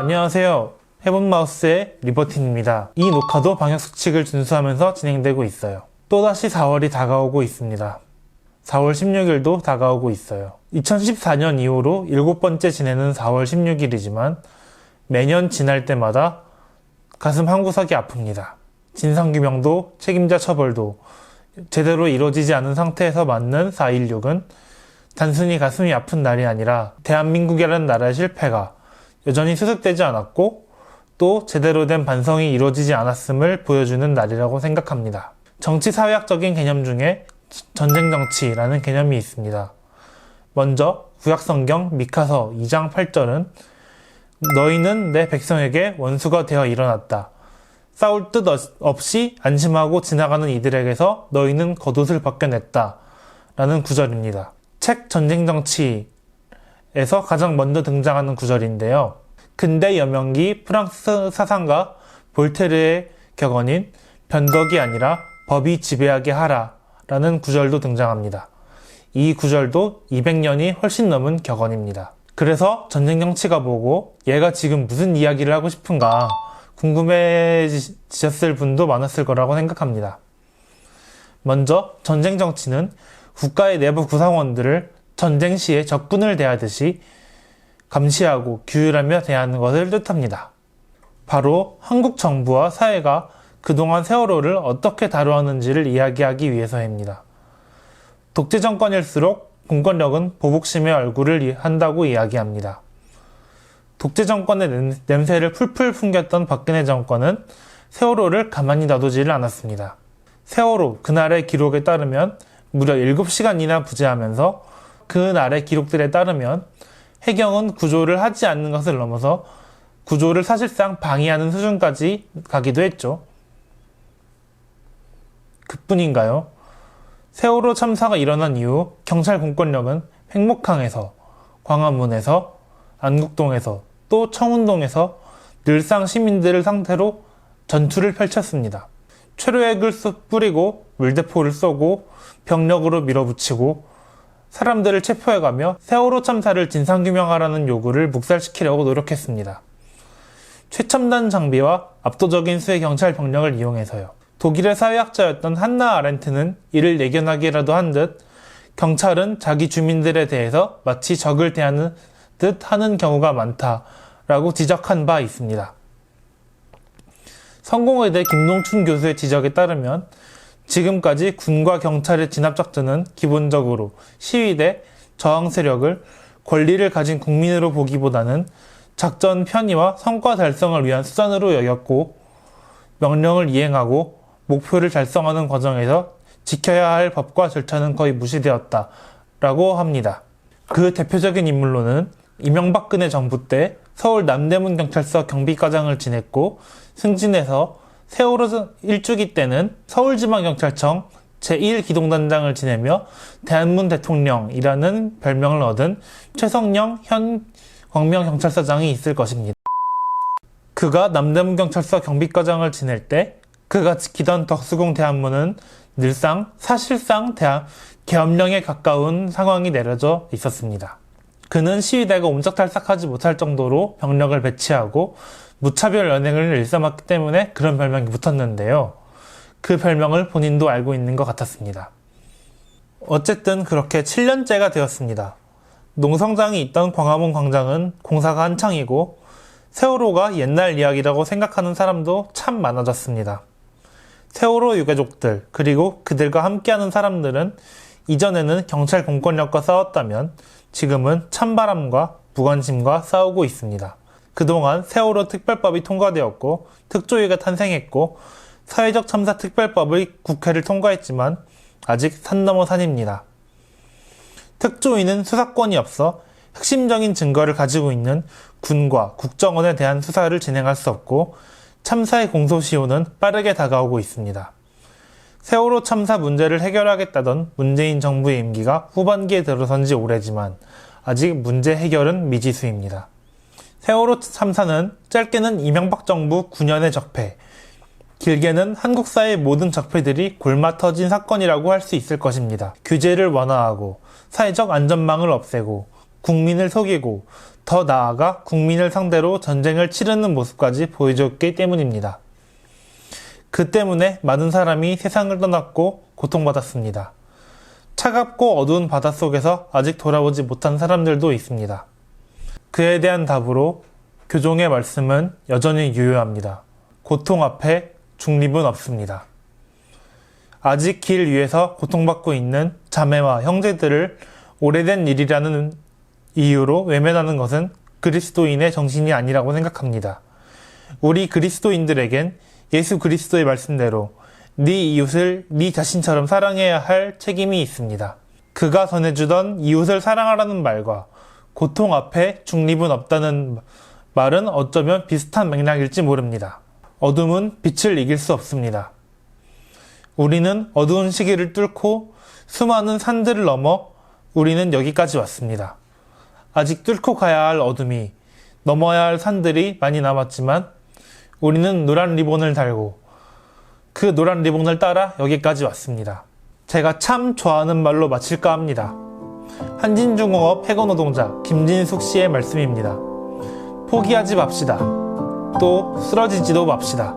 안녕하세요. 해본마우스의 리버틴입니다. 이 녹화도 방역수칙을 준수하면서 진행되고 있어요. 또다시 4월이 다가오고 있습니다. 4월 16일도 다가오고 있어요. 2014년 이후로 7번째 지내는 4월 16일이지만 매년 지날 때마다 가슴 한구석이 아픕니다. 진상규명도 책임자 처벌도 제대로 이루어지지 않은 상태에서 맞는 4.16은 단순히 가슴이 아픈 날이 아니라 대한민국이라는 나라의 실패가 여전히 수습되지 않았고 또 제대로 된 반성이 이루어지지 않았음을 보여주는 날이라고 생각합니다. 정치사회학적인 개념 중에 전쟁정치라는 개념이 있습니다. 먼저 구약성경 미카서 2장 8절은 너희는 내 백성에게 원수가 되어 일어났다. 싸울 뜻 없이 안심하고 지나가는 이들에게서 너희는 겉옷을 벗겨냈다. 라는 구절입니다. 책 전쟁정치에서 가장 먼저 등장하는 구절인데요. 근대 여명기 프랑스 사상가 볼테르의 격언인 변덕이 아니라 법이 지배하게 하라 라는 구절도 등장합니다. 이 구절도 200년이 훨씬 넘은 격언입니다. 그래서 전쟁정치가 뭐고 얘가 지금 무슨 이야기를 하고 싶은가 궁금해지셨을 분도 많았을 거라고 생각합니다. 먼저 전쟁정치는 국가의 내부 구성원들을 전쟁 시에 적군을 대하듯이 감시하고 규율하며 대하는 것을 뜻합니다. 바로 한국 정부와 사회가 그동안 세월호를 어떻게 다루었는지를 이야기하기 위해서입니다. 독재 정권일수록 공권력은 보복심의 얼굴을 한다고 이야기합니다. 독재 정권의 냄새를 풀풀 풍겼던 박근혜 정권은 세월호를 가만히 놔두지를 않았습니다. 세월호 그날의 기록에 따르면 무려 7시간이나 부재하면서 그날의 기록들에 따르면 해경은 구조를 하지 않는 것을 넘어서 구조를 사실상 방해하는 수준까지 가기도 했죠. 그뿐인가요? 세월호 참사가 일어난 이후 경찰 공권력은 횡목항에서, 광화문에서, 안국동에서, 또 청운동에서 늘상 시민들을 상대로 전투를 펼쳤습니다. 최루액을 뿌리고 물대포를 쏘고 병력으로 밀어붙이고 사람들을 체포해가며 세월호 참사를 진상규명하라는 요구를 묵살시키려고 노력했습니다. 최첨단 장비와 압도적인 수의 경찰 병력을 이용해서요. 독일의 사회학자였던 한나 아렌트는 이를 예견하기라도 한 듯 경찰은 자기 주민들에 대해서 마치 적을 대하는 듯 하는 경우가 많다라고 지적한 바 있습니다. 성공회대 김동춘 교수의 지적에 따르면 지금까지 군과 경찰의 진압작전은 기본적으로 시위대, 저항 세력을 권리를 가진 국민으로 보기보다는 작전 편의와 성과 달성을 위한 수단으로 여겼고 명령을 이행하고 목표를 달성하는 과정에서 지켜야 할 법과 절차는 거의 무시되었다라고 합니다. 그 대표적인 인물로는 이명박근혜 정부 때 서울 남대문 경찰서 경비과장을 지냈고 승진해서 세월호 일주기 때는 서울지방경찰청 제1기동단장을 지내며 대한문 대통령이라는 별명을 얻은 최성령 현 광명경찰서장이 있을 것입니다. 그가 남대문경찰서 경비과장을 지낼 때 그가 지키던 덕수궁 대한문은 늘상 사실상 계엄령에 가까운 상황이 내려져 있었습니다. 그는 시위대가 옴짝달싹하지 못할 정도로 병력을 배치하고 무차별 연행을 일삼았기 때문에 그런 별명이 붙었는데요. 그 별명을 본인도 알고 있는 것 같았습니다. 어쨌든 그렇게 7년째가 되었습니다. 농성장이 있던 광화문 광장은 공사가 한창이고 세월호가 옛날 이야기라고 생각하는 사람도 참 많아졌습니다. 세월호 유가족들 그리고 그들과 함께하는 사람들은 이전에는 경찰 공권력과 싸웠다면 지금은 찬바람과 무관심과 싸우고 있습니다. 그동안 세월호 특별법이 통과되었고 특조위가 탄생했고 사회적 참사 특별법의 국회를 통과했지만 아직 산 넘어 산입니다. 특조위는 수사권이 없어 핵심적인 증거를 가지고 있는 군과 국정원에 대한 수사를 진행할 수 없고 참사의 공소시효는 빠르게 다가오고 있습니다. 세월호 참사 문제를 해결하겠다던 문재인 정부의 임기가 후반기에 들어선 지 오래지만 아직 문제 해결은 미지수입니다. 세월호 참사는 짧게는 이명박 정부 9년의 적폐, 길게는 한국 사회의 모든 적폐들이 골마 터진 사건이라고 할 수 있을 것입니다. 규제를 완화하고 사회적 안전망을 없애고 국민을 속이고 더 나아가 국민을 상대로 전쟁을 치르는 모습까지 보여줬기 때문입니다. 그 때문에 많은 사람이 세상을 떠났고 고통받았습니다. 차갑고 어두운 바닷속에서 아직 돌아오지 못한 사람들도 있습니다. 그에 대한 답으로 교종의 말씀은 여전히 유효합니다. 고통 앞에 중립은 없습니다. 아직 길 위에서 고통받고 있는 자매와 형제들을 오래된 일이라는 이유로 외면하는 것은 그리스도인의 정신이 아니라고 생각합니다. 우리 그리스도인들에겐 예수 그리스도의 말씀대로 네 이웃을 네 자신처럼 사랑해야 할 책임이 있습니다. 그가 전해주던 이웃을 사랑하라는 말과 고통 앞에 중립은 없다는 말은 어쩌면 비슷한 맥락일지 모릅니다. 어둠은 빛을 이길 수 없습니다. 우리는 어두운 시기를 뚫고 수많은 산들을 넘어 우리는 여기까지 왔습니다. 아직 뚫고 가야 할 어둠이, 넘어야 할 산들이 많이 남았지만 우리는 노란 리본을 달고 그 노란 리본을 따라 여기까지 왔습니다. 제가 참 좋아하는 말로 마칠까 합니다. 한진중공업 해고노동자 김진숙 씨의 말씀입니다. 포기하지 맙시다. 또 쓰러지지도 맙시다.